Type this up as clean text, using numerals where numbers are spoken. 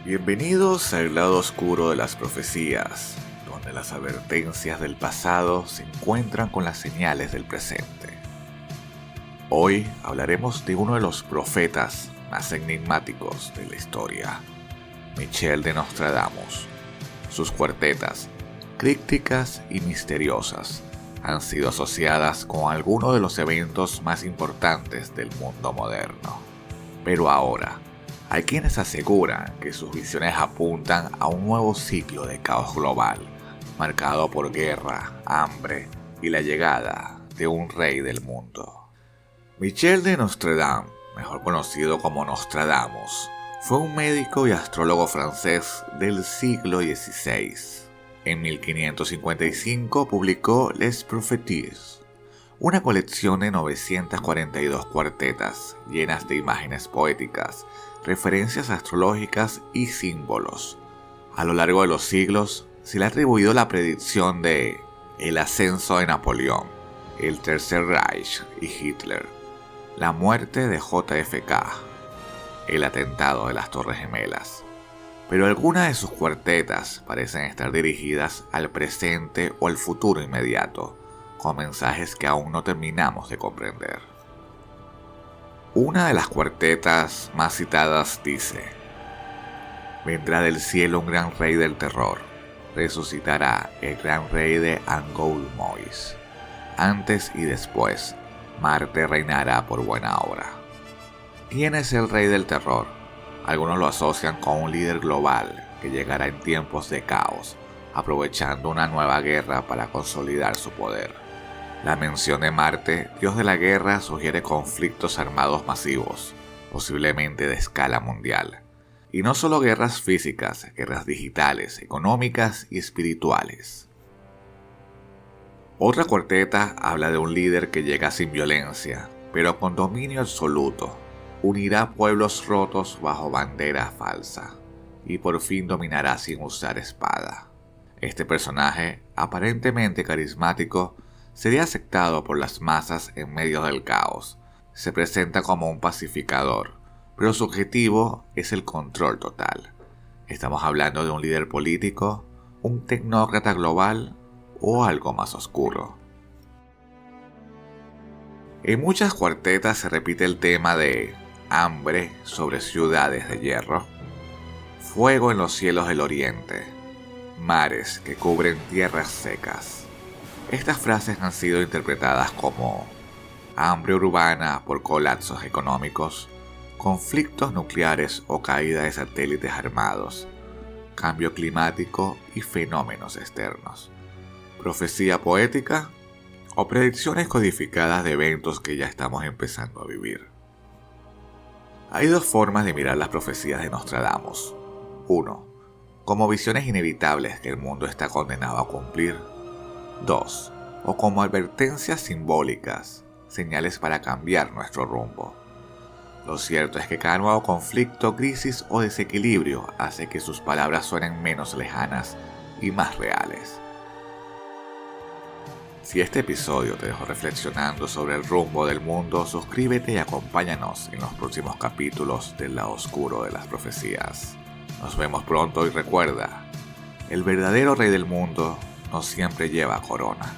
Bienvenidos al lado oscuro de las profecías, donde las advertencias del pasado se encuentran con las señales del presente. Hoy hablaremos de uno de los profetas más enigmáticos de la historia, Michel de Nostradamus. Sus cuartetas, crípticas y misteriosas, han sido asociadas con algunos de los eventos más importantes del mundo moderno. Pero ahora, hay quienes aseguran que sus visiones apuntan a un nuevo ciclo de caos global, marcado por guerra, hambre y la llegada de un rey del mundo. Michel de Nostredame, mejor conocido como Nostradamus, fue un médico y astrólogo francés del siglo XVI. En 1555 publicó Les Prophéties, una colección de 942 cuartetas llenas de imágenes poéticas, referencias astrológicas y símbolos. A lo largo de los siglos se le ha atribuido la predicción de el ascenso de Napoleón, el Tercer Reich y Hitler, la muerte de JFK, el atentado de las Torres Gemelas. Pero algunas de sus cuartetas parecen estar dirigidas al presente o al futuro inmediato, con mensajes que aún no terminamos de comprender. Una de las cuartetas más citadas dice: vendrá del cielo un gran rey del terror, resucitará el gran rey de Angoumois. Antes y después, Marte reinará por buena hora. ¿Quién es el rey del terror? Algunos lo asocian con un líder global que llegará en tiempos de caos, aprovechando una nueva guerra para consolidar su poder. La mención de Marte, dios de la guerra, sugiere conflictos armados masivos, posiblemente de escala mundial. Y no solo guerras físicas, guerras digitales, económicas y espirituales. Otra cuarteta habla de un líder que llega sin violencia, pero con dominio absoluto. Unirá pueblos rotos bajo bandera falsa, y por fin dominará sin usar espada. Este personaje, aparentemente carismático, sería aceptado por las masas en medio del caos. Se presenta como un pacificador, pero su objetivo es el control total. ¿Estamos hablando de un líder político, un tecnócrata global o algo más oscuro? En muchas cuartetas se repite el tema de hambre sobre ciudades de hierro, fuego en los cielos del oriente, mares que cubren tierras secas. Estas frases han sido interpretadas como hambre urbana por colapsos económicos, conflictos nucleares o caída de satélites armados, cambio climático y fenómenos externos, profecía poética o predicciones codificadas de eventos que ya estamos empezando a vivir. Hay dos formas de mirar las profecías de Nostradamus. 1. Como visiones inevitables que el mundo está condenado a cumplir. 2. O como advertencias simbólicas, señales para cambiar nuestro rumbo. Lo cierto es que cada nuevo conflicto, crisis o desequilibrio hace que sus palabras suenen menos lejanas y más reales. Si este episodio te dejó reflexionando sobre el rumbo del mundo, suscríbete y acompáñanos en los próximos capítulos del lado oscuro de las profecías. Nos vemos pronto y recuerda, el verdadero rey del mundo no siempre lleva corona.